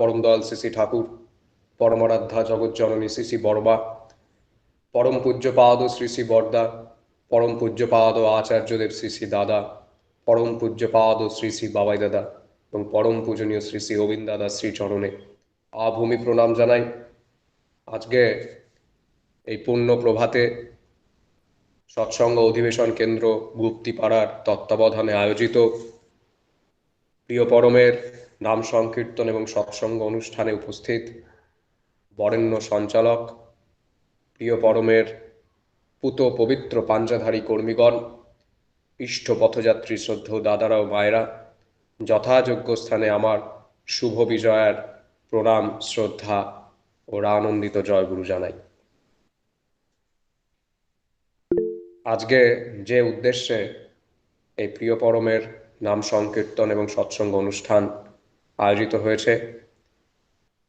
পরম দয়াল শ্রী শ্রী ঠাকুর, পরমারাধ্যা জগজ্জননী শ্রী শ্রী বড়মা, পরম পূজ্যপাদ শ্রী শ্রী বরদা, পরম পূজ্যপাদ আচার্যদেব শ্রী শ্রী দাদা, পরম পূজ্যপাদ শ্রী শ্রী বাবাই দাদা এবং পরম পূজনীয় শ্রী শ্রী গোবিন্দ দাদা শ্রী চরণে আভূমি প্রণাম জানাই। আজকে এই পুণ্য প্রভাতে সৎসঙ্গ অধিবেশন কেন্দ্র গুপ্তিপাড়ার তত্ত্বাবধানে আয়োজিত প্রিয় পরমের নাম সংকীর্তন এবং সৎসঙ্গ অনুষ্ঠানে উপস্থিত বরেণ্য সঞ্চালক, প্রিয় পরমের পুত পবিত্র পাঞ্জাধারী কর্মীগণ, ইষ্ট পথযাত্রী শ্রদ্ধেয় দাদারা ও মায়েরা, যথাযোগ্য স্থানে আমার শুভ বিজয়ার প্রণাম, শ্রদ্ধা ও আনন্দিত জয়গুরু জানাই। আজকে যে উদ্দেশ্যে এই প্রিয় পরমের নাম সংকীর্তন এবং সৎসঙ্গ অনুষ্ঠান আয়োজিত হয়েছে,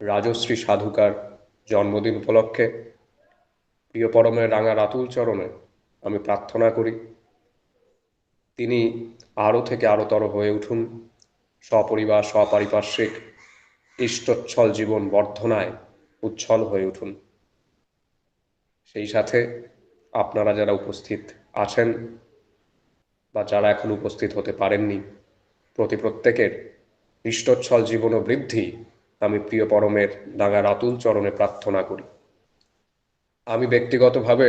রাজশ্রী সাধুকার জন্মদিন উপলক্ষে প্রিয় পরমের রাঙা রাতুল চরণে আমি প্রার্থনা করি তিনি আরও থেকে আরোতর হয়ে উঠুন, সপরিবার সপারিপার্শ্বিক ইষ্টচ্ছল জীবন বর্ধনায় উচ্ছল হয়ে উঠুন। সেই সাথে আপনারা যারা উপস্থিত আছেন বা যারা এখন উপস্থিত হতে পারেননি, প্রত্যেকের ইষ্টচ্ছল জীবন ও বৃদ্ধি আমি প্রিয় পরমের রাঙা রাতুল চরণে প্রার্থনা করি। আমি ব্যক্তিগতভাবে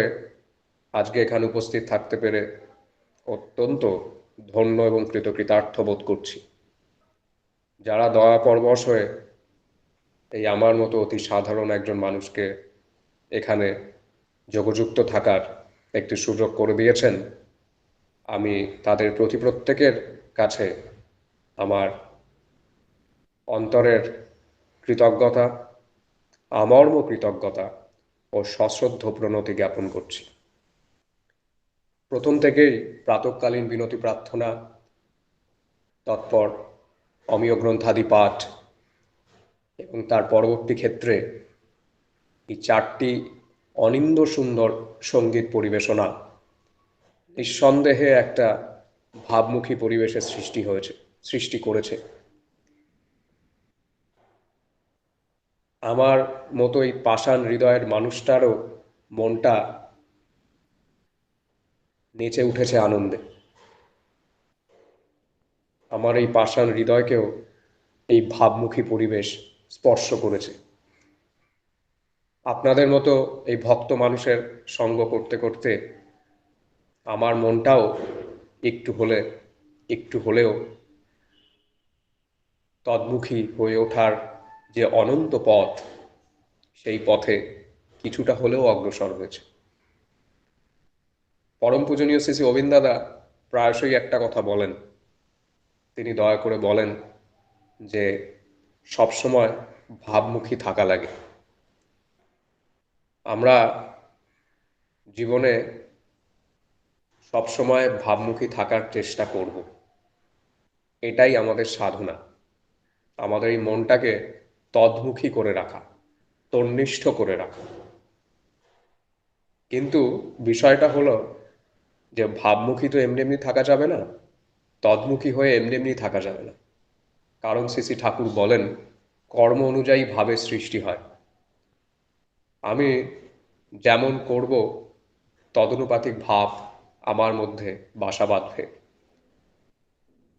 আজকে এখানে উপস্থিত থাকতে পেরে অত্যন্ত ধন্য এবং কৃতকৃতার্থ বোধ করছি। যারা দয়া পরবশ হয়ে এই আমার মতো অতি সাধারণ একজন মানুষকে এখানে যোগযুক্ত থাকার একটি সুযোগ করে দিয়েছেন, আমি তাদের প্রত্যেকের কাছে আমার অন্তরের কৃতজ্ঞতা, আমর্ম কৃতজ্ঞতা ও সশ্রদ্ধ প্রণতি জ্ঞাপন করছি। প্রথম থেকেই প্রাতঃকালীন বিনতি প্রার্থনা, তৎপর অমীয় গ্রন্থাদি পাঠ এবং তার পরবর্তী ক্ষেত্রে এই চারটি অনিন্দ্য সুন্দর সঙ্গীত পরিবেশনা নিঃসন্দেহে একটা ভাবমুখী পরিবেশের সৃষ্টি করেছে। আমার মতো এই পাষাণ হৃদয়ের মানুষটারও মনটা নেচে উঠেছে আনন্দে। আমার এই পাষাণ হৃদয়কেও এই ভাবমুখী পরিবেশ স্পর্শ করেছে। আপনাদের মতো এই ভক্ত মানুষের সঙ্গ করতে করতে আমার মনটাও একটু হলেও তদ্মুখী হয়ে ওঠার যে অনন্ত পথ, সেই পথে কিছুটা হলেও অগ্রসর হয়েছে। পরম পূজনীয় শ্রী শ্রী গোবিন্দ দাদা প্রায়শই একটা কথা বলেন, তিনি দয়া করে বলেন যে সবসময় ভাবমুখী থাকা লাগে। আমরা জীবনে সবসময় ভাবমুখী থাকার চেষ্টা করব, এটাই আমাদের সাধনা। আমাদের এই মনটাকে তদ্মুখী করে রাখা, তন্নিষ্ঠ করে রাখা। কিন্তু বিষয়টা হলো যে ভাবমুখী তো এমনি এমনি থাকা যাবে না, তদ্মুখী হয়ে এমনি এমনি থাকা যাবে না। কারণ শ্রী শ্রী ঠাকুর বলেন, কর্ম অনুযায়ী ভাবের সৃষ্টি হয়। আমি যেমন করব তদনুপাতিক ভাব আমার মধ্যে বাসা বাঁধবে।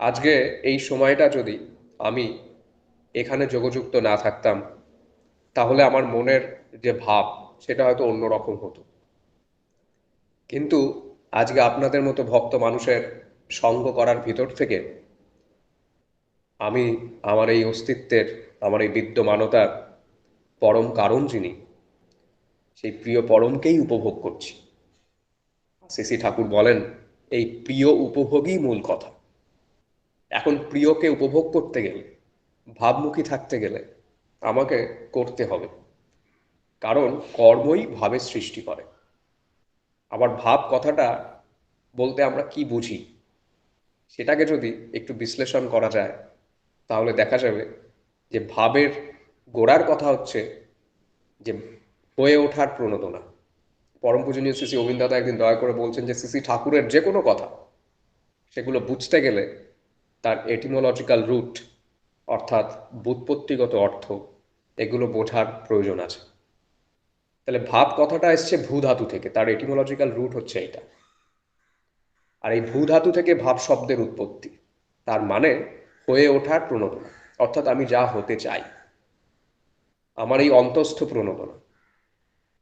আজকে এই সময়টা যদি আমি এখানে যোগযুক্ত না থাকতাম, তাহলে আমার মনের যে ভাব সেটা হয়তো অন্যরকম হতো। কিন্তু আজকে আপনাদের মতো ভক্ত মানুষের সঙ্গ করার ভিতর থেকে আমি আমার এই অস্তিত্বের, আমার এই বিদ্যমানতার পরম কারণ যিনি, সেই প্রিয় পরমকেই উপভোগ করছি। শ্রী শ্রী ঠাকুর বলেন, এই প্রিয় উপভোগই মূল কথা। এখন প্রিয়কে উপভোগ করতে গেলে, ভাবমুখী থাকতে গেলে আমাকে করতে হবে, কারণ কর্মই ভাবের সৃষ্টি করে। আবার ভাব কথাটা বলতে আমরা কি বুঝি সেটাকে যদি একটু বিশ্লেষণ করা যায়, তাহলে দেখা যাবে যে ভাবের গোড়ার কথা হচ্ছে যে হয়ে ওঠার প্রণোদনা। পরম পূজনীয় শ্রী শ্রী গোবিন্দ দাদা একদিন দয়া করে বলছেন যে শ্রী শ্রী ঠাকুরের যে কোনো কথা, সেগুলো বুঝতে গেলে তার এটিমোলজিক্যাল রুট অর্থাৎ ব্যুৎপত্তিগত অর্থ, এগুলো বোঝার প্রয়োজন আছে। তাহলে ভাব কথাটা এসছে ভূ ধাতু থেকে, তার এটিমোলজিক্যাল রুট হচ্ছে এটা। আর এই ভূ ধাতু থেকে ভাব শব্দের উৎপত্তি, তার মানে হয়ে ওঠার প্রণোদনা, অর্থাৎ আমি যা হতে চাই, আমার এই অন্তস্থ প্রণোদনা।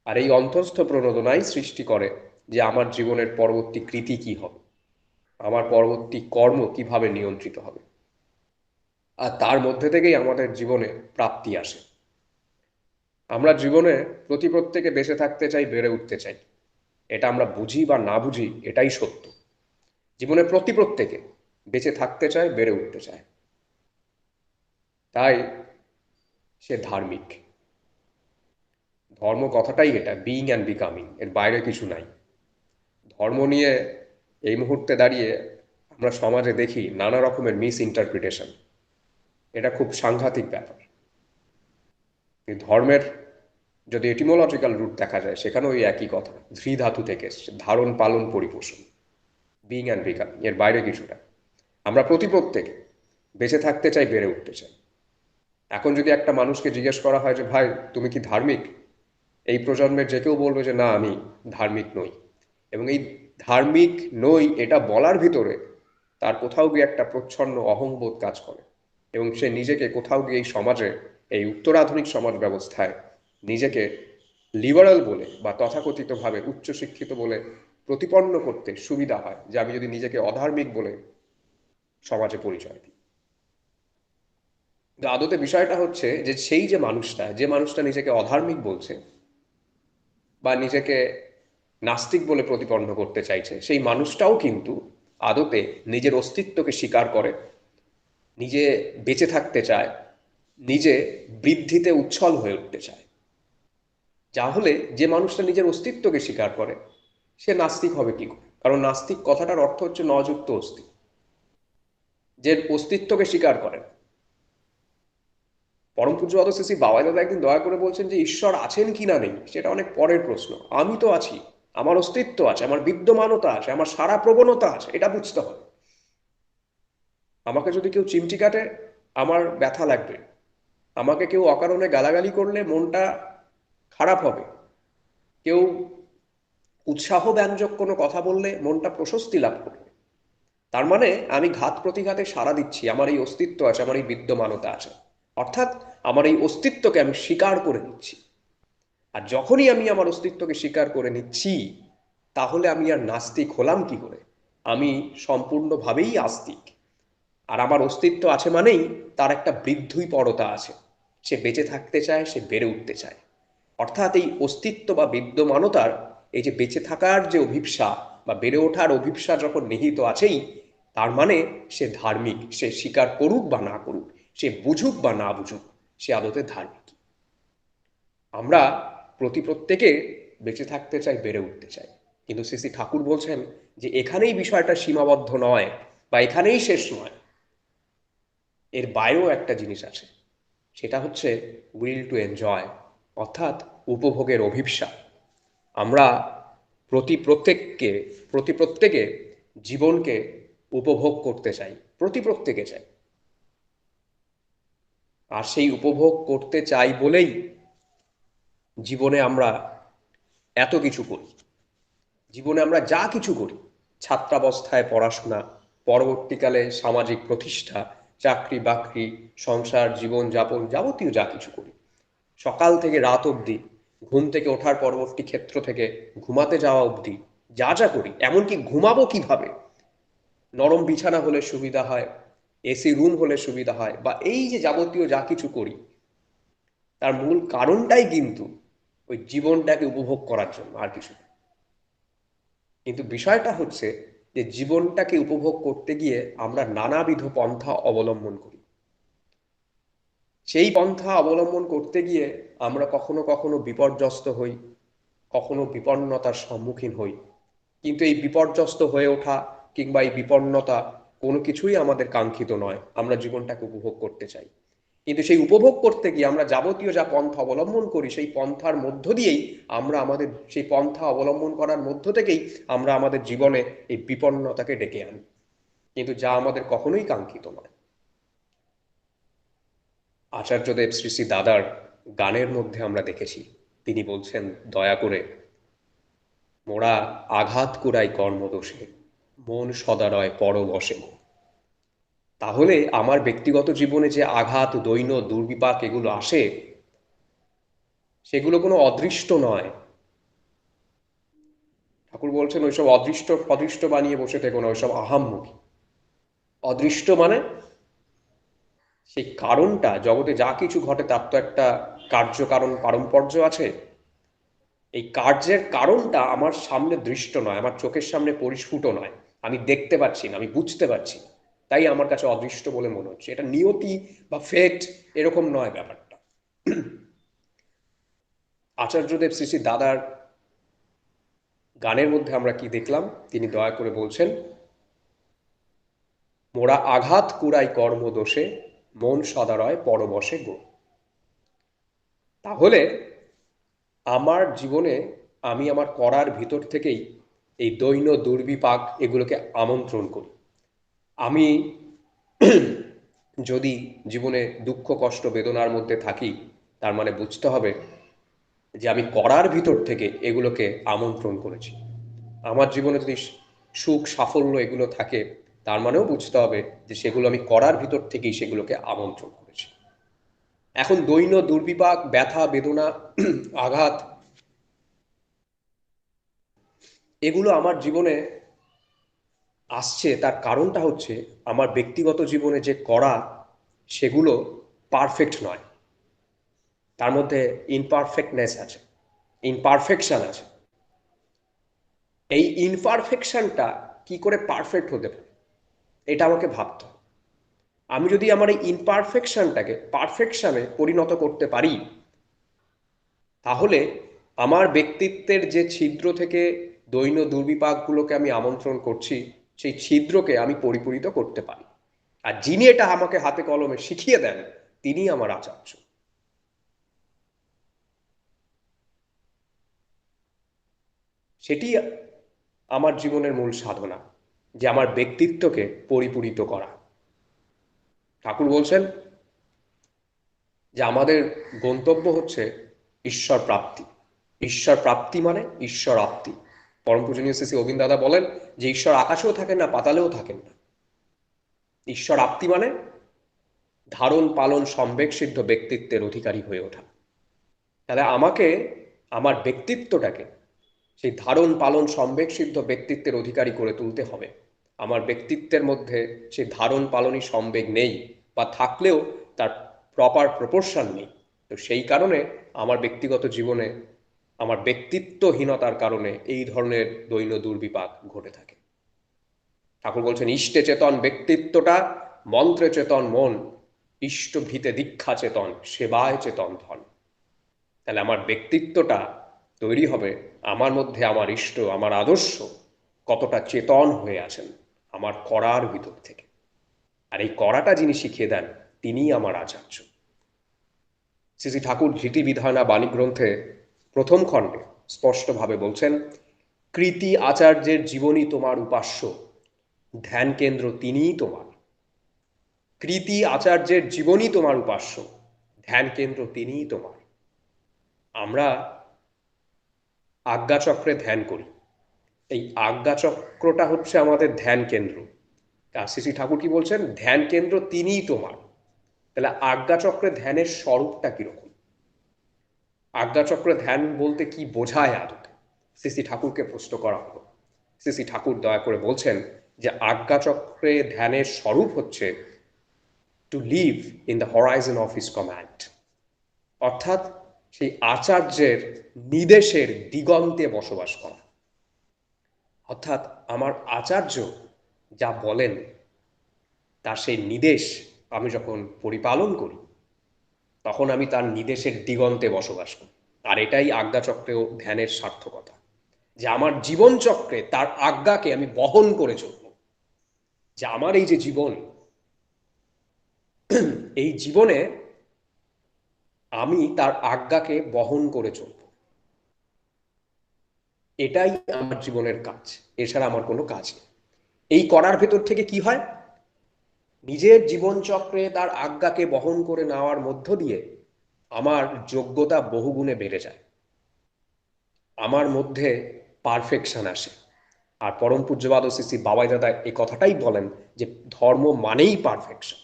আর এই অন্তস্থ প্রণোদনাই সৃষ্টি করে যে আমার জীবনের পরবর্তী কৃতি কি হবে, আমার পরবর্তী কর্ম কিভাবে নিয়ন্ত্রিত হবে। আর তার মধ্যে থেকেই আমাদের জীবনে প্রাপ্তি আসে। আমরা জীবনে প্রত্যেকে বেঁচে থাকতে চাই, বেড়ে উঠতে চাই। এটা আমরা বুঝি বা না বুঝি, এটাই সত্য। জীবনে প্রত্যেকে বেঁচে থাকতে চায়, বেড়ে উঠতে চায়। তাই সে ধার্মিক। ধর্ম কথাটাই এটা, বিইং অ্যান্ড বিকামিং, এর বাইরে কিছু নাই। ধর্ম নিয়ে এই মুহূর্তে দাঁড়িয়ে আমরা সমাজে দেখি নানা রকমের মিস ইন্টারপ্রিটেশন। এটা খুব সাংঘাতিক ব্যাপার। এই ধর্মের যদি এটিমোলজিক্যাল রুট দেখা যায়, সেখানেও ওই একই কথা, ধৃ ধাতু থেকে এসছে, ধারণ পালন পরিপোষণ, বিইং অ্যান্ড বিকামিং, এর বাইরে কিছুটা। আমরা প্রত্যেকে বেঁচে থাকতে চাই, বেড়ে উঠতে চাই। এখন যদি একটা মানুষকে জিজ্ঞেস করা হয় যে ভাই তুমি কি ধার্মিক, এই প্রজন্মের যে কেউ বলবে যে না আমি ধার্মিক নই। এবং এই ধার্মিক নই এটা বলার ভিতরে তার কোথাও গিয়ে একটা প্রচ্ছন্ন অহংবোধ কাজ করে, এবং সে নিজেকে কোথাও গিয়ে এই সমাজে, এই উত্তরাধুনিক সমাজ ব্যবস্থায় নিজেকে লিবারাল বলে বা তথাকথিতভাবে উচ্চশিক্ষিত বলে প্রতিপন্ন করতে সুবিধা হয়, যে আমি যদি নিজেকে অধার্মিক বলে সমাজে পরিচয় দিই। কিন্তু আদতে বিষয়টা হচ্ছে যে সেই যে মানুষটা নিজেকে অধার্মিক বলছে বা নিজেকে নাস্তিক বলে প্রতিপন্ন করতে চাইছে, সেই মানুষটাও কিন্তু আদতে নিজের অস্তিত্বকে স্বীকার করে, নিজে বেঁচে থাকতে চায়, নিজে বৃদ্ধিতে উচ্ছল হয়ে উঠতে চায়। তাহলে যে মানুষটা নিজের অস্তিত্বকে স্বীকার করে সে নাস্তিক হবে কি করে? কারণ নাস্তিক কথাটার অর্থ হচ্ছে নযুক্ত অস্তি, যে অস্তিত্বকে স্বীকার করে। পরম পূজ্যপাদ শ্রী শ্রী বাবাই দাদা একদিন দয়া করে বলছেন যে ঈশ্বর আছেন কি না নেই সেটা অনেক পরের প্রশ্ন, আমি তো আছি, আমার অস্তিত্ব আছে, আমার বিদ্যমানতা আছে, আমার সারা প্রবণতা আছে, এটা বুঝতে হবে। আমাকে যদি কেউ চিমটি কাটে আমার ব্যথা লাগবে, আমাকে কেউ অকারণে গালাগালি করলে মনটা খারাপ হবে, কেউ উৎসাহ ব্যঞ্জক কোনো কথা বললে মনটা প্রশস্তি লাভ করবে। তার মানে আমি ঘাত প্রতিঘাতে সাড়া দিচ্ছি, আমার এই অস্তিত্ব আছে, আমার এই বিদ্যমানতা আছে, অর্থাৎ আমার এই অস্তিত্বকে আমি স্বীকার করে নিচ্ছি। আর যখনই আমি আমার অস্তিত্বকে স্বীকার করে নিচ্ছি, তাহলে আমি আর নাস্তিক হলাম কি করে? আমি সম্পূর্ণভাবেই আস্তিক। আর আমার অস্তিত্ব আছে মানেই তার একটা বৃদ্ধিপরতা আছে, সে বেঁচে থাকতে চায়, সে বেড়ে উঠতে চায়। অর্থাৎ এই অস্তিত্ব বা বিদ্যমানতার এই যে বেঁচে থাকার যে অভিপ্সা বা বেড়ে ওঠার অভিপ্সা যখন নিহিত আছেই, তার মানে সে ধার্মিক। সে স্বীকার করুক বা না করুক, সে বুঝুক বা না বুঝুক, সে আদতে ধার্মিক। আমরা প্রত্যেকে বেঁচে থাকতে চাই, বেড়ে উঠতে চাই, কিন্তু শ্রী শ্রী ঠাকুর বলছেন যে এখানেই বিষয়টা সীমাবদ্ধ নয় বা এখানেই শেষ নয়, এর বাইরেও একটা জিনিস আছে, সেটা হচ্ছে উইল টু এনজয়, অর্থাৎ উপভোগের অভিপ্সা। আমরা প্রত্যেকে জীবনকে উপভোগ করতে চাই, প্রত্যেকে চাই। আর সেই উপভোগ করতে চাই বলেই জীবনে আমরা এত কিছু করি। জীবনে আমরা যা কিছু করি, ছাত্রাবস্থায় পড়াশোনা, পরবর্তীকালে সামাজিক প্রতিষ্ঠা, চাকরি বাকরি, সংসার, জীবনযাপন, যাবতীয় যা কিছু করি, সকাল থেকে রাত অবধি, ঘুম থেকে ওঠার পরবর্তী ক্ষেত্র থেকে ঘুমাতে যাওয়া অবধি যা যা করি, এমনকি ঘুমাবো কিভাবে, নরম বিছানা হলে সুবিধা হয়, এসি রুম হলে সুবিধা হয়, বা এই যে যাবতীয় যা কিছু করি, তার মূল কারণটাই কিন্তু ওই জীবনটাকে উপভোগ করার জন্য, আর কিছু না। কিন্তু বিষয়টা হচ্ছে যে জীবনটাকে উপভোগ করতে গিয়ে আমরা নানাবিধ পন্থা অবলম্বন করি। সেই পন্থা অবলম্বন করতে গিয়ে আমরা কখনো কখনো বিপর্যস্ত হই, কখনো বিপন্নতার সম্মুখীন হই। কিন্তু এই বিপর্যস্ত হয়ে ওঠা কিংবা এই বিপন্নতা কোনো কিছুই আমাদের কাঙ্ক্ষিত নয়। আমরা জীবনটাকে উপভোগ করতে চাই, কিন্তু সেই উপভোগ করতে গিয়ে আমরা যাবতীয় যা পন্থা অবলম্বন করি, সেই পন্থার মধ্য দিয়েই আমরা আমাদের সেই পন্থা অবলম্বন করার মধ্য থেকেই আমরা আমাদের জীবনে এই বিপন্নতাকে ডেকে আনি, কিন্তু যা আমাদের কখনোই কাঙ্ক্ষিত নয়। আচার্যদেব শ্রী শ্রী দাদার গানের মধ্যে আমরা দেখেছি তিনি বলছেন দয়া করে, মোরা আঘাত কুড়াই কর্মদোষে, মন সদারয় পরবশে। তাহলে আমার ব্যক্তিগত জীবনে যে আঘাত, দৈন্য, দুর্বিপাক এগুলো আসে, সেগুলো কোনো অদৃষ্ট নয়। ঠাকুর বলছেন ওইসব অদৃষ্ট ফদৃষ্ট বানিয়ে বসে থেকো না, ওইসব আহাম্মকি। অদৃষ্ট মানে সেই কারণটা, জগতে যা কিছু ঘটে তার তো একটা কার্যকারণ পারম্পর্য আছে। এই কার্যের কারণটা আমার সামনে দৃষ্ট নয়, আমার চোখের সামনে পরিস্ফুট নয়, আমি দেখতে পাচ্ছি না, আমি বুঝতে পারছি না, তাই আমার কাছে অদৃষ্ট বলে মনে হচ্ছে। এটা নিয়তি বা ফেট এরকম নয় ব্যাপারটা। আচার্যদেব শ্রী শ্রী দাদার গানের মধ্যে আমরা কি দেখলাম, তিনি দয়া করে বলছেন, মোরা আঘাত কুড়াই কর্মদোষে, মন সদারয় পরবশে গো। তাহলে আমার জীবনে আমি আমার করার ভিতর থেকেই এই দৈন্য দুর্বিপাক এগুলোকে আমন্ত্রণ করি। আমি যদি জীবনে দুঃখ কষ্ট বেদনার মধ্যে থাকি, তার মানে বুঝতে হবে যে আমি করার ভিতর থেকে এগুলোকে আমন্ত্রণ করেছি। আমার জীবনে যদি সুখ সাফল্য এগুলো থাকে, তার মানেও বুঝতে হবে যে সেগুলো আমি করার ভিতর থেকেই সেগুলোকে আমন্ত্রণ করেছি। এখন দৈন্য দুর্বিপাক, ব্যথা বেদনা, আঘাত এগুলো আমার জীবনে আসছে, তার কারণটা হচ্ছে আমার ব্যক্তিগত জীবনে যে করা সেগুলো পারফেক্ট নয়, তার মধ্যে ইনপারফেক্টনেস আছে, ইনপারফেকশন আছে। এই ইনপারফেকশনটা কি করে পারফেক্ট হতে পারে এটা আমাকে ভাবতে হবে। আমি যদি আমার এই ইনপারফেকশনটাকে পারফেকশনে পরিণত করতে পারি, তাহলে আমার ব্যক্তিত্বের যে ছিদ্র থেকে দৈন্য দুর্বিপাকগুলোকে আমি আমন্ত্রণ করছি, সেই ছিদ্রকে আমি পরিপূরিত করতে পারি। আর যিনি এটা আমাকে হাতে কলমে শিখিয়ে দেন, তিনি আমার আচার্য। সেটি আমার জীবনের মূল সাধনা, যে আমার ব্যক্তিত্বকে পরিপূরিত করা। ঠাকুর বলছেন যে আমাদের গন্তব্য হচ্ছে ঈশ্বর প্রাপ্তি। ঈশ্বর প্রাপ্তি মানে ঈশ্বর আপ্তি। পরম পূজনীয় শ্রী শ্রী অবিন্দ দাদা বলেন যে ঈশ্বর আকাশেও থাকেন না, পাতালেও থাকেন না। ঈশ্বর আপ্তি মানে ধারণ পালন সম্বেক সিদ্ধ ব্যক্তিত্বের অধিকারী হয়ে ওঠা। তাহলে আমাকে আমার ব্যক্তিত্বটাকে সেই ধারণ পালন সম্বেক সিদ্ধ ব্যক্তিত্বের অধিকারী করে তুলতে হবে। আমার ব্যক্তিত্বের মধ্যে সেই ধারণ পালনই সম্বেগ নেই, বা থাকলেও তার প্রপার প্রপোর্শন নেই। তো সেই কারণে আমার ব্যক্তিগত জীবনে আমার ব্যক্তিত্বহীনতার কারণে এই ধরনের দৈন্য দুর্বিপাক ঘটে থাকে। ঠাকুর বলছেন ইষ্টে চেতন ব্যক্তিত্বটা, মন্ত্রে চেতন মন, ইষ্টভীতে দীক্ষা চেতন, সেবায় চেতন ধন। তাহলে আমার ব্যক্তিত্বটা তৈরি হবে আমার মধ্যে আমার ইষ্ট, আমার আদর্শ কতটা চেতন হয়ে আছেন আমার করার ভিতর থেকে। আর এই করাটা যিনি শিখিয়ে দেন, তিনিই আমার আচার্য। শ্রী শ্রী ঠাকুর ধৃতি বিধানা বাণী গ্রন্থে প্রথম খণ্ডে স্পষ্টভাবে বলছেন, কৃতি আচার্যের জীবনী তোমার উপাস্য, ধ্যান কেন্দ্র তিনিই তোমার। কৃতি আচার্যের জীবনী তোমার উপাস্য, ধ্যান কেন্দ্র তিনিই তোমার। আমরা আজ্ঞাচক্রে ধ্যান করি, এই আজ্ঞাচক্রটা হচ্ছে আমাদের ধ্যান কেন্দ্র। আর শ্রী শ্রী ঠাকুর কি বলছেন, ধ্যান কেন্দ্র তিনিই তোমার। তাহলে আজ্ঞাচক্রে ধ্যানের স্বরূপটা কিরকম? আজ্ঞাচক্রে ধ্যান বলতে কি বোঝায় আদতে? শ্রী শ্রী ঠাকুরকে প্রশ্ন করা হলো। শ্রী শ্রী ঠাকুর দয়া করে বলছেন যে আজ্ঞাচক্রে ধ্যানের স্বরূপ হচ্ছে to live in the horizon of his command. অর্থাৎ সেই আচার্যের নির্দেশের দিগন্তে বসবাস করা। অর্থাৎ আমার আচার্য যা বলেন তার সেই নির্দেশ আমি যখন পরিপালন করি, তখন আমি তার নির্দেশের দিগন্তে বসবাস করি। আর এটাই আজ্ঞাচক্রেও ধ্যানের সার্থকতা, যে আমার জীবনচক্রে তার আজ্ঞাকে আমি বহন করে চলব। যে আমার এই যে জীবন, এই জীবনে আমি তার আজ্ঞাকে বহন করে চলব, এটাই আমার জীবনের কাজ। এছাড়া আমার কোনো কাজ নেই। এই করার ভেতর থেকে কি হয়, নিজের জীবনচক্রে তার আজ্ঞাকে বহন করে নেওয়ার মধ্য দিয়ে আমার যোগ্যতা বহুগুণে বেড়ে যায়, আমার মধ্যে পারফেকশন আসে। আর পরম পূজ্যপাদ শ্রী শ্রী বাবাই দাদা এই কথাটাই বলেন যে ধর্ম মানেই পারফেকশন।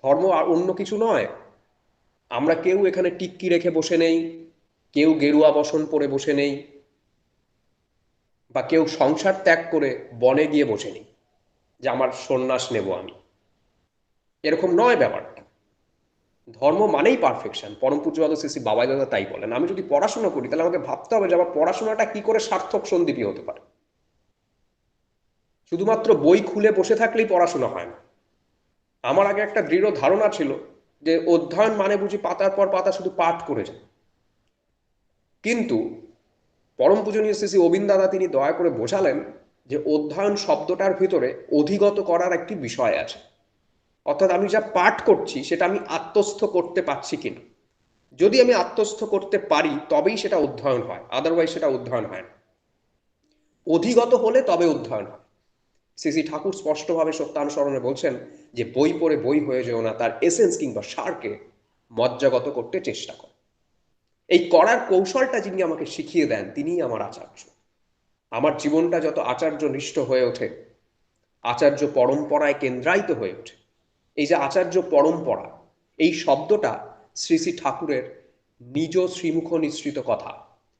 ধর্ম আর অন্য কিছু নয়। আমরা কেউ এখানে টিক্কি রেখে বসে নেই, কেউ গেরুয়া বসন পরে বসে নেই, বা কেউ সংসার ত্যাগ করে বনে গিয়ে বসে নেই যে আমার সন্ন্যাস নেব আমি। এরকম নয় ব্যাপারটা। ধর্ম মানেই পারফেকশন। পরম পূজ্যপাদ শ্রী শ্রী বাবাই দাদা তাই বলেন। আমি যদি পড়াশোনা করি তাহলে আমাকে ভাবতে হবে যে আমার পড়াশোনাটা কি করে সার্থক সন্দীপী হতে পারে। শুধুমাত্র বই খুলে বসে থাকলেই পড়াশোনা হয় না। আমার আগে একটা দৃঢ় ধারণা ছিল যে অধ্যয়ন মানে বুঝি পাতার পর পাতা শুধু পাঠ করে যায়। কিন্তু পরম পূজনীয় শ্রী শ্রী অবিন্দ দাদা তিনি দয়া করে বোঝালেন যে অধ্যয়ন শব্দটার ভিতরে অধিগত করার একটি বিষয় আছে। অর্থাৎ আমি যা পাঠ করছি সেটা আমি আত্মস্থ করতে পারছি কিনা। যদি আমি আত্মস্থ করতে পারি তবেই সেটা অধ্যয়ন হয়, আদারওয়াইজ সেটা অধ্যয়ন হয় না। অধিগত হলে তবে অধ্যয়ন হয়। শ্রী শ্রী ঠাকুর স্পষ্টভাবে সত্যানুসরণে বলছেন যে বই পড়ে বই হয়ে যেও না, তার এসেন্স কিংবা সারকে মজ্জাগত করতে চেষ্টা কর। এই করার কৌশলটা যিনি আমাকে শিখিয়ে দেন তিনিই আমার আচার্য। আমার জীবনটা যত আচার্য নিষ্ঠ হয়ে ওঠে, আচার্য পরম্পরায় কেন্দ্রায়িত হয়ে ওঠে। এই যে আচার্য পরম্পরা, এই শব্দটা শ্রী শ্রী ঠাকুরের নিজ শ্রীমুখ নিঃসৃত কথা।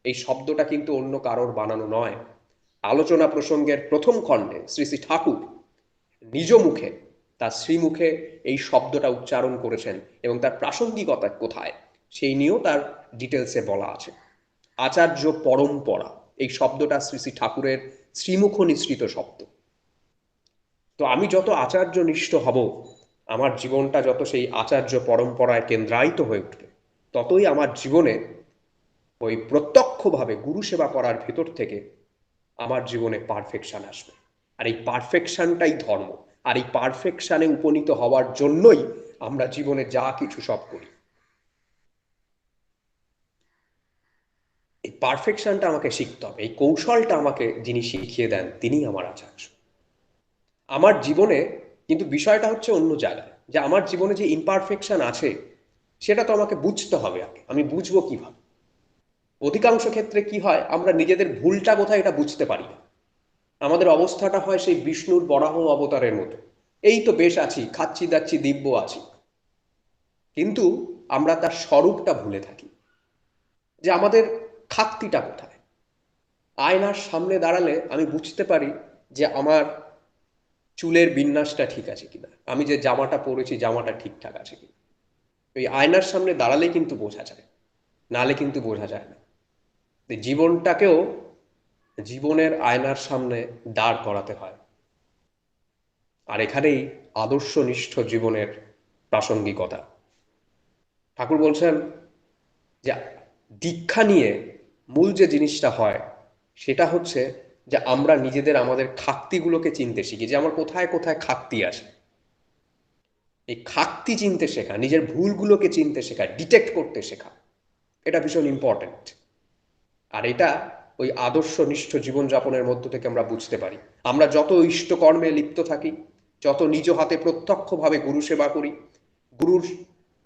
এই শব্দটা কিন্তু অন্য কারোর বানানো নয়। আলোচনা প্রসঙ্গের প্রথম খণ্ডে শ্রী শ্রী ঠাকুর নিজ মুখে, তার শ্রীমুখে এই শব্দটা উচ্চারণ করেছেন এবং তার প্রাসঙ্গিকতা কোথায় সেই নিয়েও তার ডিটেলসে বলা আছে। আচার্য পরম্পরা এই শব্দটা শ্রী শ্রী ঠাকুরের শ্রীমুখ নিঃসৃত শব্দ। তো আমি যত আচার্য নিষ্ঠ হব, আমার জীবনটা যত সেই আচার্য পরম্পরায় কেন্দ্রায়িত হয়ে উঠবে, ততই আমার জীবনে ওই প্রত্যক্ষভাবে গুরু সেবা করার ভেতর থেকে আমার জীবনে পারফেকশন আসবে। আর এই পারফেকশনটাই ধর্ম। আর এই পারফেকশনে উপনীত হওয়ার জন্যই আমরা জীবনে যা কিছু সব করি। এই পারফেকশনটা আমাকে শিখতে হবে, এই কৌশলটা আমাকে যিনি শিখিয়ে দেন তিনি আমার আচার্য। আমার জীবনে কিন্তু বিষয়টা হচ্ছে অন্য জায়গায়, যে আমার জীবনে যে ইমপারফেকশন আছে সেটা তো আমাকে বুঝতে হবে আগে। আমি বুঝবো কিভাবে? অধিকাংশ ক্ষেত্রে কি হয়, আমরা নিজেদের ভুলটা কোথায় এটা বুঝতে পারি না। আমাদের অবস্থাটা হয় সেই বিষ্ণুর বরাহ অবতারের মতো, এই তো বেশ আছি, খাচ্ছি দাচ্ছি দিব্য আছি, কিন্তু আমরা তার স্বরূপটা ভুলে থাকি যে আমাদের খাক্তিটা কোথায়। আয়নার সামনে দাঁড়ালে আমি বুঝতে পারি যে আমার চুলের বিন্যাসটা ঠিক আছে কিনা, আমি যে জামাটা পরেছি জামাটা ঠিকঠাক আছে কিনা। ওই আয়নার সামনে দাঁড়ালেই কিন্তু বোঝা যায়, নালে কিন্তু বোঝা যায় না। জীবনটাকেও জীবনের আয়নার সামনে দাঁড় করাতে হয়। আর এখানেই আদর্শনিষ্ঠ জীবনের প্রাসঙ্গিকতা। ঠাকুর বলছেন যে দীক্ষা নিয়ে মূল যে জিনিসটা হয় সেটা হচ্ছে যে আমরা নিজেদের আমাদের খাক্তিগুলোকে চিনতে শিখি, যে আমার কোথায় কোথায় খাক্তি আসে। এই খাক্তি চিনতে শেখা, নিজের ভুলগুলোকে চিনতে শেখা, ডিটেক্ট করতে শেখা, এটা ভীষণ ইম্পর্টেন্ট। আর এটা ওই আদর্শনিষ্ঠ জীবনযাপনের মধ্য থেকে আমরা বুঝতে পারি। আমরা যত ইষ্টকর্মে লিপ্ত থাকি, যত নিজ হাতে প্রত্যক্ষভাবে গুরু সেবা করি, গুরুর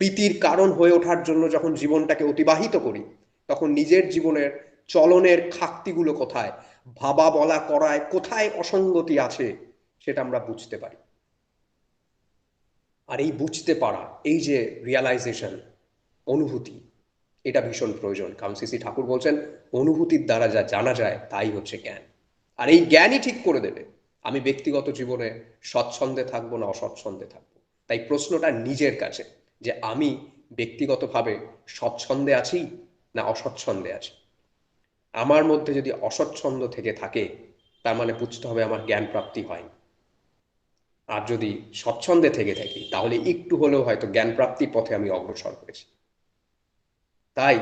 প্রীতির কারণ হয়ে ওঠার জন্য যখন জীবনটাকে অতিবাহিত করি, তখন নিজের জীবনের চলনের খাক্তিগুলো কোথায়, ভাবা বলা করায় কোথায় অসঙ্গতি আছে সেটা আমরা বুঝতে পারি। আর এই বুঝতে পারা, এই যে রিয়ালাইজেশন, অনুভূতি, এটা ভীষণ প্রয়োজন। কারণ শ্রী ঠাকুর বলছেন অনুভূতির দ্বারা যা জানা যায় তাই হচ্ছে জ্ঞান। আর এই জ্ঞানই ঠিক করে দেবে আমি ব্যক্তিগত জীবনে সৎছন্দে থাকবো না অসৎছন্দে থাকবো। তাই প্রশ্নটা নিজের কাছে যে আমি ব্যক্তিগতভাবে সৎছন্দে আছি না অসৎছন্দে আছি। আমার মধ্যে যদি অসৎছন্দ থেকে থাকে তার মানে বুঝতে হবে আমার জ্ঞান প্রাপ্তি হয়নি। আর যদি স্বচ্ছন্দে থেকে থাকি তাহলে একটু হলেও হয়তো জ্ঞান প্রাপ্তির পথে আমি অগ্রসর হয়েছি। তাই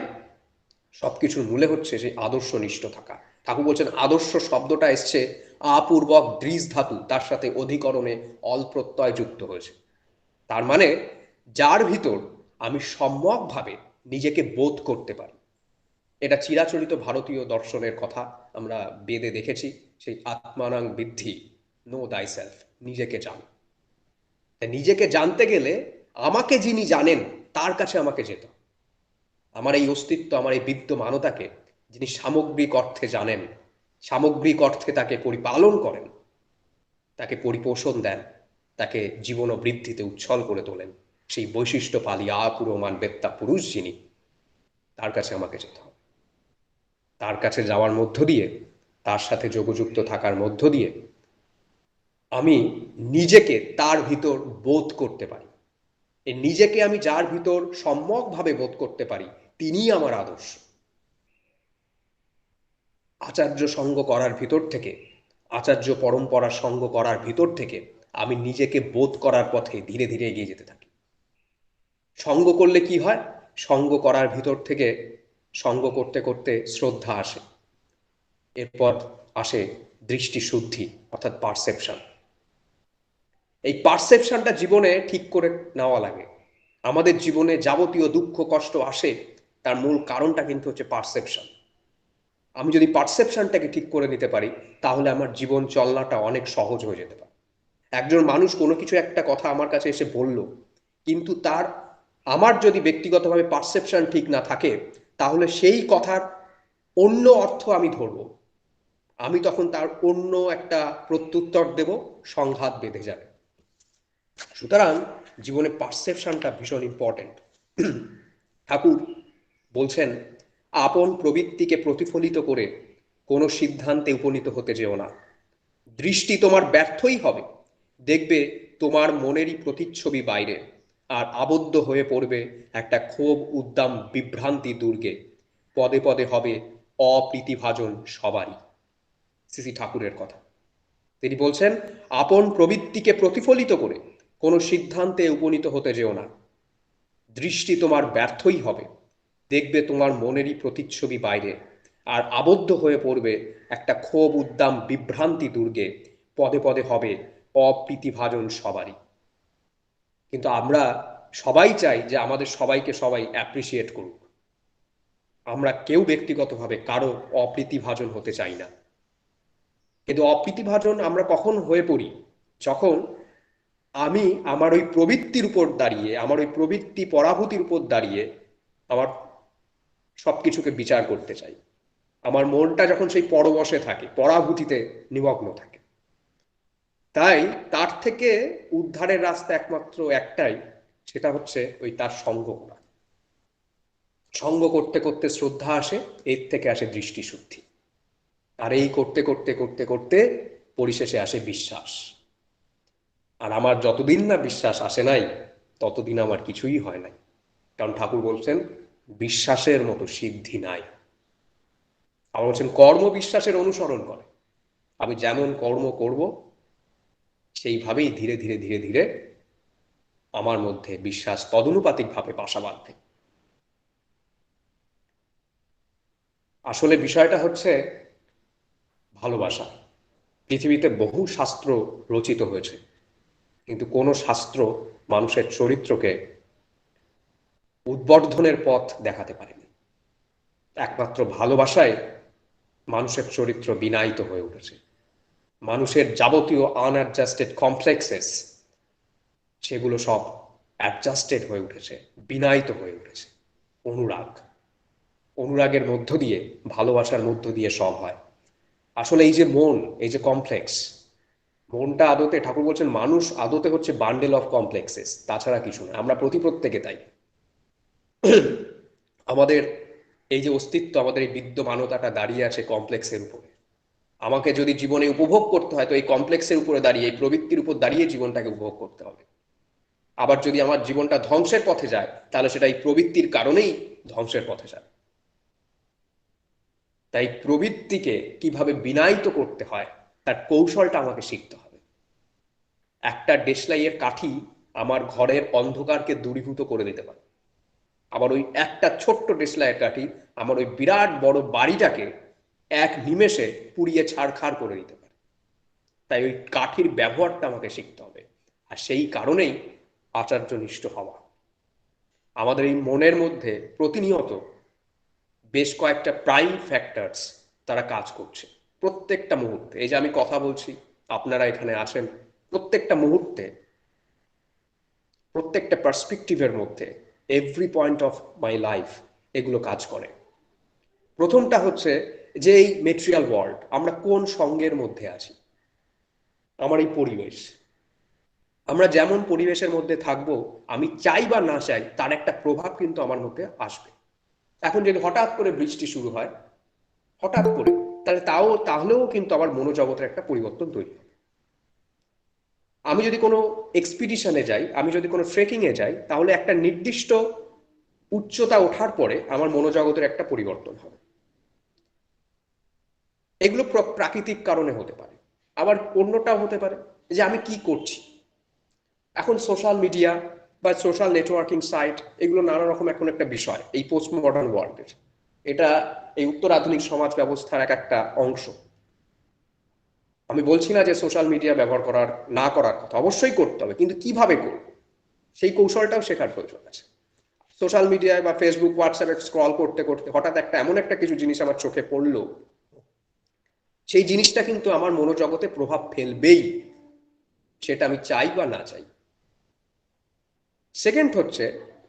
সবকিছুর মূলে হচ্ছে সেই আদর্শ নিষ্ঠ থাকা। ঠাকুর বলছেন আদর্শ শব্দটা এসছে আপূর্বক দৃশ ধাতু, তার সাথে অধিকরণে অল প্রত্যয় যুক্ত হয়েছে। তার মানে যার ভিতর আমি সম্যকভাবে নিজেকে বোধ করতে পারি। এটা চিরাচরিত ভারতীয় দর্শনের কথা, আমরা বেদে দেখেছি সেই আত্মানাং বিদ্ধি, নো দাই সেলফ, নিজেকে জানো। নিজেকে জানতে গেলে আমাকে যিনি জানেন তার কাছে আমাকে যেতে হবে। আমার এই অস্তিত্ব, আমার এই বিদ্যমানতাকে যিনি সামগ্রিক অর্থে জানেন, সামগ্রিক অর্থে তাকে পরিপালন করেন, তাকে পরিপোষণ দেন, তাকে জীবন ও বৃদ্ধিতে উচ্ছল করে তোলেন, সেই বৈশিষ্ট্য পালি আপুরমান বেত্তা পুরুষ যিনি, তার কাছে আমাকে যেতে হবে। তার কাছে যাওয়ার মধ্য দিয়ে, তার সাথে যোগযুক্ত থাকার মধ্য দিয়ে আমি নিজেকে তার ভিতর বোধ করতে পারি। এই নিজেকে আমি যার ভিতর সম্যকভাবে বোধ করতে পারি, তিনিই আমার আদর্শ। আচার্য সঙ্গ করার ভিতর থেকে, আচার্য পরম্পরার সঙ্গ করার ভিতর থেকে আমি নিজেকে বোধ করার পথে ধীরে ধীরে এগিয়ে যেতে থাকি। সঙ্গ করলে কি হয়? সঙ্গ করার ভিতর থেকে সঙ্গ করতে করতে শ্রদ্ধা আসে, এরপর আসে দৃষ্টিশুদ্ধি অর্থাৎ পারসেপশন। এই পারসেপশনটা জীবনে ঠিক করে নেওয়া লাগে। আমাদের জীবনে যাবতীয় দুঃখ কষ্ট আসে, তার মূল কারণটা কিন্তু হচ্ছে পারসেপশন। আমি যদি পারসেপশনটাকে ঠিক করে নিতে পারি, তাহলে আমার জীবন চলনাটা অনেক সহজ হয়ে যেতে পারে। একজন মানুষ কোনো কিছু একটা কথা আমার কাছে এসে বলল, কিন্তু তার, আমার যদি ব্যক্তিগতভাবে পারসেপশন ঠিক না থাকে, তাহলে সেই কথার অন্য অর্থ আমি ধরব। আমি তখন তার অন্য একটা প্রত্যুত্তর দেব, সংঘাত বেঁধে যাবে। সুতরাং জীবনে পারসেপশনটা ভীষণ ইম্পর্টেন্ট। ঠাকুর বলছেন, আপন প্রবৃত্তিকে প্রতিফলিত করে কোনো সিদ্ধান্তে উপনীত হতে যেও না। দৃষ্টি তোমার ব্যর্থই হবে, দেখবে তোমার মনেরই প্রতিচ্ছবি বাইরে, আর আবদ্ধ হয়ে পড়বে একটা ক্ষোভ উদ্দাম বিভ্রান্তি দুর্গে, পদে পদে হবে অপ্রীতিভাজন সবারই। শ্রী ঠাকুরের কথা। তিনি বলছেন, আপন প্রবৃত্তিকে প্রতিফলিত করে কোনো সিদ্ধান্তে উপনীত হতে যেও না। দৃষ্টি তোমার ব্যর্থই হবে, দেখবে তোমার মনেরই প্রতিচ্ছবি বাইরে, আর আবদ্ধ হয়ে পড়বে একটা ক্ষোভ উদ্দাম বিভ্রান্তি দুর্গে, পদে পদে হবে অপ্রীতিভাজন সবারই। কিন্তু আমরা সবাই চাই যে আমাদের সবাইকে সবাই অ্যাপ্রিসিয়েট করুক। আমরা কেউ ব্যক্তিগতভাবে কারো অপ্রীতিভাজন হতে চাই না। কিন্তু অপ্রীতিভাজন আমরা কখন হয়ে পড়ি? যখন আমি আমার ওই প্রবৃত্তির উপর দাঁড়িয়ে, আমার ওই প্রবৃত্তি পরাভূতির উপর দাঁড়িয়ে আমার সবকিছুকে বিচার করতে চাই। আমার মনটা যখন সেই পরবশে থাকে, পরাভূতিতে নিমগ্ন থাকে। তাই তার থেকে উদ্ধারের রাস্তা একমাত্র একটাই, সেটা হচ্ছে ওই তার সঙ্গ করা। সঙ্গ করতে করতে শ্রদ্ধা আসে, এর থেকে আসে দৃষ্টিশুদ্ধি, আর এই করতে করতে করতে করতে পরিশেষে আসে বিশ্বাস। আর আমার যতদিন না বিশ্বাস আসে নাই, ততদিন আমার কিছুই হয় নাই। কারণ ঠাকুর বলছেন, বিশ্বাসের মতো সিদ্ধি নাই। আবার বলছেন, কর্ম বিশ্বাসের অনুসরণ করে। আমি যেমন কর্ম করব, সেইভাবেই ধীরে ধীরে ধীরে ধীরে আমার মধ্যে বিশ্বাস তদনুপাতিকভাবে বাসা বাঁধবে। আসলে বিষয়টা হচ্ছে ভালোবাসা। পৃথিবীতে বহু শাস্ত্র রচিত হয়েছে, কিন্তু কোনো শাস্ত্র মানুষের চরিত্রকে উদ্বর্ধনের পথ দেখাতে পারেনি। একমাত্র ভালোবাসায় মানুষের চরিত্র বিনায়িত হয়ে উঠেছে। মানুষের যাবতীয় আনঅ্যাডজাস্টেড কমপ্লেক্সেস, সেগুলো সব অ্যাডজাস্টেড হয়ে উঠেছে, বিনায়িত হয়ে উঠেছে। অনুরাগ, অনুরাগের মধ্য দিয়ে, ভালোবাসার মধ্য দিয়ে সব হয়। আসলে এই যে মন, এই যে কমপ্লেক্স, মনটা আদতে, ঠাকুর বলছেন, মানুষ আদতে হচ্ছে বান্ডেল অফ কমপ্লেক্সেস, তাছাড়া কিছু না। আমরা প্রত্যেকে তাই। আমাদের এই যে অস্তিত্ব, আমাদের এই বিদ্যমানতাটা দাঁড়িয়ে আছে কমপ্লেক্সের উপরে। আমাকে যদি জীবনে উপভোগ করতে হয়, তো এই কমপ্লেক্সের উপরে দাঁড়িয়ে, এই প্রবৃত্তির উপর দাঁড়িয়ে জীবনটাকে উপভোগ করতে হবে। আবার যদি আমার জীবনটা ধ্বংসের পথে যায়, তাহলে সেটা এই প্রবৃত্তির কারণেই ধ্বংসের পথে যায়। তাই প্রবৃত্তিকে কিভাবে বিনায়িত করতে হয়, তার কৌশলটা আমাকে শিখতে হবে। একটা দেশলাইয়ের কাঠি আমার ঘরের অন্ধকারকে দূরীভূত করে দিতে পারে, আবার ওই একটা ছোট্ট দেশলাইয়ের কাঠি আমার ওই বিরাট বড় বাড়িটাকে এক নিমেষে পুড়িয়ে ছাড়খাড় করে দিতে পারে। তাই ওই কাঠির ব্যবহারটা আমাকে শিখতে হবে। আর সেই কারণেই আচার্যনিষ্ঠ হওয়া। আমাদের এই মনের মধ্যে প্রতিনিয়ত বেশ কয়েকটা প্রাইম ফ্যাক্টরস তারা কাজ করছে প্রত্যেকটা মুহূর্তে। এই যে আমি কথা বলছি, আপনারা এখানে আছেন, প্রত্যেকটা মুহূর্তে প্রত্যেকটা পার্সপেক্টিভের মধ্যে, every point of my life এগুলো কাজ করে। প্রথমটা হচ্ছে যে এই মেটেরিয়াল ওয়ার্ল্ড, আমরা কোন সঙ্গের মধ্যে আছি, আমার এই পরিবেশ, আমরা যেমন পরিবেশের মধ্যে থাকবো, আমি চাই বা না চাই তার একটা প্রভাব কিন্তু আমার মধ্যে আসবে। এখন যদি হঠাৎ করে বৃষ্টি শুরু হয়, হঠাৎ করে, তাহলেও কিন্তু আমার মনোজগতের একটা পরিবর্তন তৈরি হবে। আমি যদি কোনো এক্সপিডিশনে যাই, আমি যদি কোনো ট্রেকিংয়ে যাই, তাহলে একটা নির্দিষ্ট উচ্চতা ওঠার পরে আমার মনোজগতের একটা পরিবর্তন হবে। এগুলো প্রাকৃতিক কারণে হতে পারে। আবার অন্যটাও হতে পারে যে আমি কি করছি। এখন সোশ্যাল মিডিয়া বা সোশ্যাল নেটওয়ার্কিং সাইট, এগুলো নানা রকম এখন একটা বিষয় এই পোস্ট মডার্ন ওয়ার্ল্ডের। এটা এই উত্তর আধুনিক সমাজ ব্যবস্থার একটা অংশ। আমি বলছি না যে সোশ্যাল মিডিয়া ব্যবহার না করার কথা, অবশ্যই করতে হবে, কিন্তু কিভাবে করব সেই কৌশলটাও শেখার প্রয়োজন আছে। সোশ্যাল মিডিয়ায় বা ফেসবুক হোয়াটসঅ্যাপে স্ক্রল করতে করতে হঠাৎ এমন একটা কিছু জিনিস আমার চোখে পড়লো, সেই জিনিসটা কিন্তু আমার মনোজগতে প্রভাব ফেলবেই, সেটা আমি চাই বা না চাই। সেকেন্ড হচ্ছে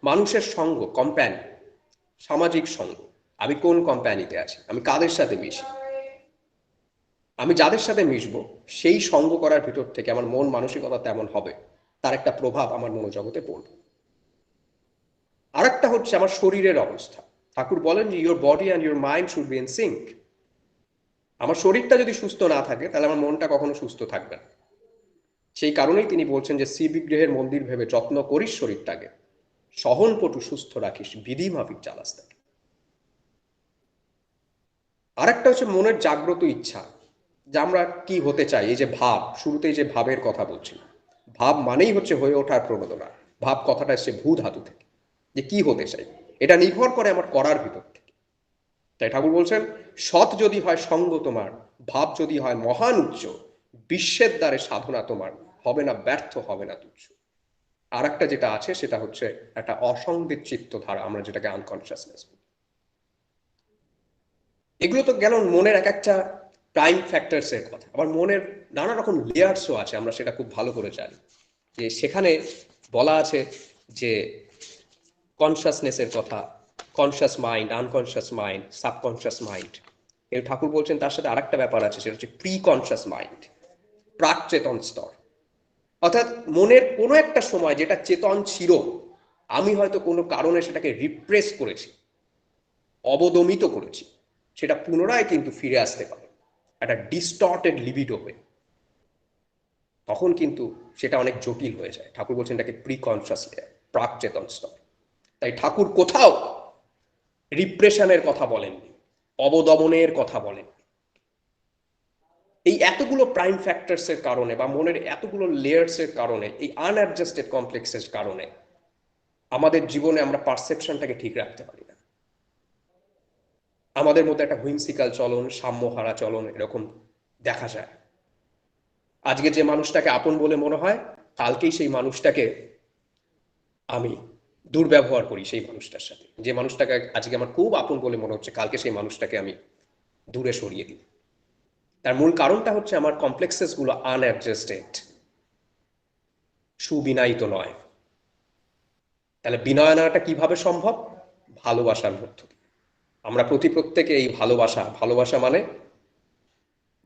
মানুষের সঙ্গ, কোম্পানি, সামাজিক সঙ্গ। আমি কোন কোম্পানিতে আছি, আমি কাদের সাথে মিশি, আমি যাদের সাথে মিশবো সেই সঙ্গ করার ভিতর থেকে আমার মন মানসিকতা তেমন হবে, তার একটা প্রভাব আমার মনোজগতে পড়বে। আরেকটা হচ্ছে আমার শরীরের অবস্থা। ঠাকুর বলেন যে your body and your mind should be in sync. আমার শরীরটা যদি সুস্থ না থাকে, তাহলে আমার মনটা কখনো সুস্থ থাকবে না। সেই কারণেই তিনি বলছেন যে শ্রী বিগ্রহের মন্দির ভেবে যত্ন করিস শরীরটাকে, সহনপটু সুস্থ রাখিস, বিধি মাফিক চালাস তাকে। আরেকটা হচ্ছে মনের জাগ্রত ইচ্ছা, যে আমরা কি হতে চাই। এই যে ভাব, শুরুতেই যে ভাবের কথা বলছিলাম, ভাব মানেই হচ্ছে হয়ে ওঠার প্রণোদনা। ভাব কথাটা এসছে ভূ ধাতু থেকে, যে কি হতে চাই, এটা নির্ভর করে আমার করার ভিতর থেকে। তাই ঠাকুর বলছেন, সৎ যদি হয় সঙ্গ তোমার, ভাব যদি হয় মহান উচ্চ, বিশ্বের দ্বারে সাধনা তোমার হবে না ব্যর্থ, হবে না তুচ্ছ। আর একটা যেটা আছে সেটা হচ্ছে একটা অসংবিত চিত্ত ধারা, আমরা যেটাকে আনকনসিয়াসনেস। এগুলো তো গেল মনের এক একটা প্রাইম ফ্যাক্টরস এর কথা। আবার মনের নানা রকম লেয়ার্সও আছে, আমরা সেটা খুব ভালো করে জানি। যে সেখানে বলা আছে যে কনসিয়াসনেসের কথা, conscious mind, unconscious mind, subconscious mind. এর ঠাকুর বলছেন তার সাথে আরেকটা ব্যাপার আছে, সেটা হচ্ছে প্রি কনসিয়াস মাইন্ড, প্রাক চেতন স্তর। অর্থাৎ মনের কোনো একটা সময় যেটা চেতন ছিল, আমি হয়তো কোনো কারণে সেটাকে রিপ্রেস করেছি, অবদমিত করেছি, সেটা পুনরায় কিন্তু ফিরে আসতে পারে একটা ডিস্টর্টেড লিবিডো হয়ে। তখন কিন্তু সেটা অনেক জটিল হয়ে যায়। ঠাকুর বলছেন এটাকে প্রি কনসিয়াস লেয়ার, প্রাক চেতন স্তর। তাই ঠাকুর কোথাও রিপ্রেশনের কথা বলেননি, অবদমনের কথা বলেন। এই এতগুলো প্রাইম ফ্যাক্টরস এর কারণে বা মনের এতগুলো লেয়ার্স এর কারণে, এই আনঅ্যাডজাস্টেড কমপ্লেক্সের কারণে আমাদের জীবনে আমরা পারসেপশনটাকে ঠিক রাখতে পারি না। আমাদের মধ্যে একটা হুইমসিক্যাল চলন, সাম্যহারা চলন এরকম দেখা যায়। আজকে যে মানুষটাকে আপন বলে মনে হয়, কালকেই সেই মানুষটাকে আমি দুর্ব্যবহার করি। সেই মানুষটার সাথে, যে মানুষটাকে আজকে আমার খুব আপন বলে মনে হচ্ছে, কালকে সেই মানুষটাকে আমি দূরে সরিয়ে দিই। তার মূল কারণটা হচ্ছে আমার কমপ্লেক্সেস গুলো আনঅ্যাডজাস্টেড, সুবিনায়িত নয়। তাহলে বিনয় আনাটা কিভাবে সম্ভব? ভালোবাসার মধ্য দিয়ে। আমরা প্রত্যেকে এই ভালোবাসা, ভালোবাসা মানে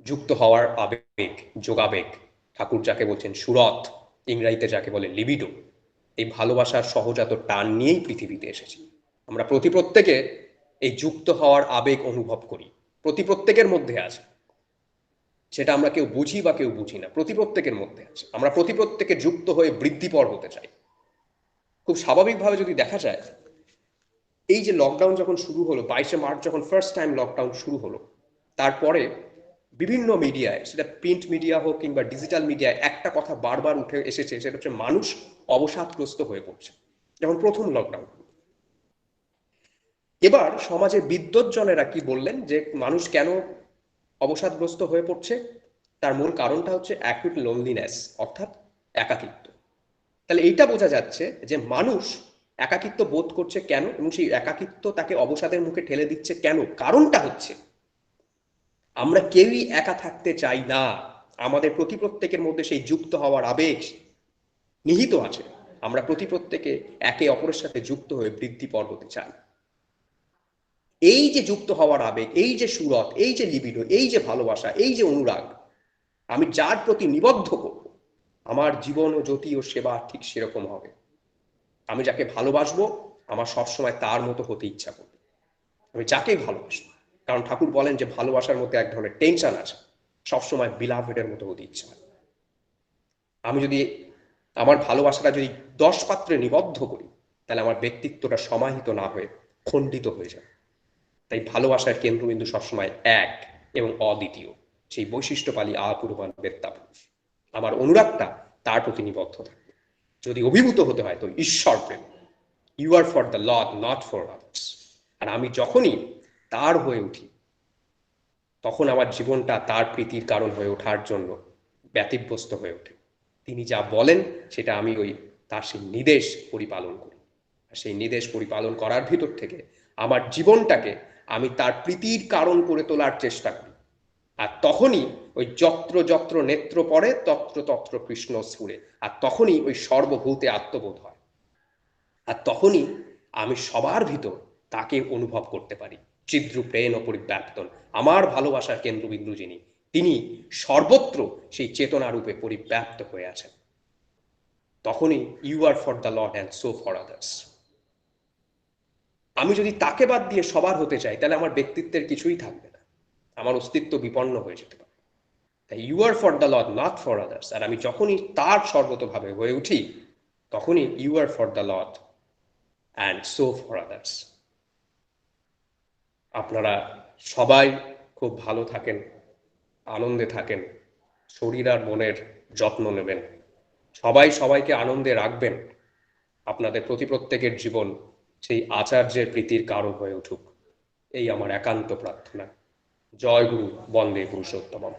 যুক্ত হওয়ার আবেগ, যোগাবেগ। ঠাকুর যাকে বলছেন সুরত, ইংরাজিতে যাকে বলে লিবিডো, এই ভালোবাসার সহজাত টান নিয়েই পৃথিবীতে এসেছি। আমরা প্রত্যেকে এই যুক্ত হওয়ার আবেগ অনুভব করি, প্রত্যেকের মধ্যে আছে। সেটা আমরা কেউ বুঝি বা কেউ বুঝি না, প্রত্যেকের মধ্যে আছে। আমরা প্রত্যেকে যুক্ত হয়ে বৃদ্ধিপর হতে চাই। খুব স্বাভাবিকভাবে যদি দেখা যায়, এই যে লকডাউন যখন শুরু হলো, 22শে মার্চ যখন ফার্স্ট টাইম লকডাউন শুরু হলো, তারপরে বিভিন্ন মিডিয়ায়, সেটা প্রিন্ট মিডিয়া হোক কিংবা ডিজিটাল মিডিয়ায়, একটা কথা বারবার উঠে এসেছে, সেটা হচ্ছে মানুষ অবসাদগ্রস্ত হয়ে পড়ছে। যেমন প্রথম লকডাউন, এবার সমাজের বিদ্বজ্জনেরা কি বললেন যে মানুষ কেন অবসাদগ্রস্ত হয়ে পড়ছে, তার মূল কারণটা হচ্ছে অ্যাকুট লোনলিনেস, অর্থাৎ একাকিত্ব। তাহলে এইটা বোঝা যাচ্ছে যে মানুষ একাকিত্ব বোধ করছে কেন, এবং সেই একাকিত্ব তাকে অবসাদের মুখে ঠেলে দিচ্ছে কেন। কারণটা হচ্ছে আমরা কেউই একা থাকতে চাই না। আমাদের প্রত্যেকের মধ্যে সেই যুক্ত হওয়ার আবেগ নিহিত আছে। আমরা প্রত্যেকে একে অপরের সাথে যুক্ত হয়ে বৃদ্ধি পর্বতে চাই। এই যে যুক্ত হওয়ার আবেগ, এই যে সুরত, এই যে লিবিডো, এই যে ভালোবাসা, এই যে অনুরাগ, আমি যার প্রতি নিবদ্ধ করব, আমার জীবন ও জ্যোতি ও সেবা ঠিক সেরকম হবে। আমি যাকে ভালোবাসবো আমার সবসময় তার মতো হতে ইচ্ছা করবে। আমি যাকেই ভালোবাসবো, কারণ ঠাকুর বলেন যে ভালোবাসার মধ্যে এক ধরনের টেনশন আছে, সবসময় বিলাভেডের মতো হতে ইচ্ছা হয়। আমি যদি আমার ভালোবাসাটা যদি 10 পাত্রে নিবদ্ধ করি, তাহলে আমার ব্যক্তিত্বটা সমাহিত না হয়ে খণ্ডিত হয়ে যাবে। তাই ভালোবাসার কেন্দ্রবিন্দু সবসময় এক এবং অদ্বিতীয়, সেই বৈশিষ্ট্য পালি আপুরবান বেত্তা পুরুষ। আমার অনুরাগটা তার প্রতি নিবদ্ধ থাকবে। যদি অভিভূত হতে হয় তো ঈশ্বর প্রেম, you are for the lord not for others. আর আমি যখনই তার হয়ে উঠি, তখন আমার জীবনটা তার প্রীতির কারণ হয়ে ওঠার জন্য ব্যতিব্যস্ত হয়ে ওঠে। তিনি যা বলেন সেটা আমি তার সেই নির্দেশ পরিপালন করি। আর সেই নির্দেশ পরিপালন করার ভিতর থেকে আমার জীবনটাকে আমি তার প্রীতির কারণ করে তোলার চেষ্টা করি। আর তখনই যত্র যত্র নেত্র পড়ে তত্র তত্র কৃষ্ণ স্ফুরে, আর তখনই সর্বভূতে আত্মবোধ হয়। আর তখনই আমি সবার ভিতর তাকে অনুভব করতে পারি। চিদ্র প্রেম ও পরিব্যাপ্তন, আমার ভালোবাসার কেন্দ্রবিন্দু যিনি, তিনি সর্বত্র সেই চেতনা রূপে পরিব্যাপ্ত হয়ে আছেন। তখনই you are for the lord and so for others. আমি যদি তাকে বাদ দিয়ে সবার হতে চাই, তাহলে আমার ব্যক্তিত্বের কিছুই থাকবে না, আমার অস্তিত্ব বিপন্ন হয়ে যেতে পারে। তাই you are for the lord not for others. আর আমি যখনই তার সর্বতভাবে হয়ে উঠি, তখনই you are for the lord and so for others. আপনারা সবাই খুব ভালো থাকেন, আনন্দে থাকেন, শরীর আর মনের যত্ন নেবেন, সবাই সবাইকে আনন্দে রাখবেন। আপনাদের প্রত্যেকের জীবন সেই আচার্যের প্রীতির কারণ হয়ে উঠুক, এই আমার একান্ত প্রার্থনা। জয় গুরু, বন্দে পুরুষোত্তমম।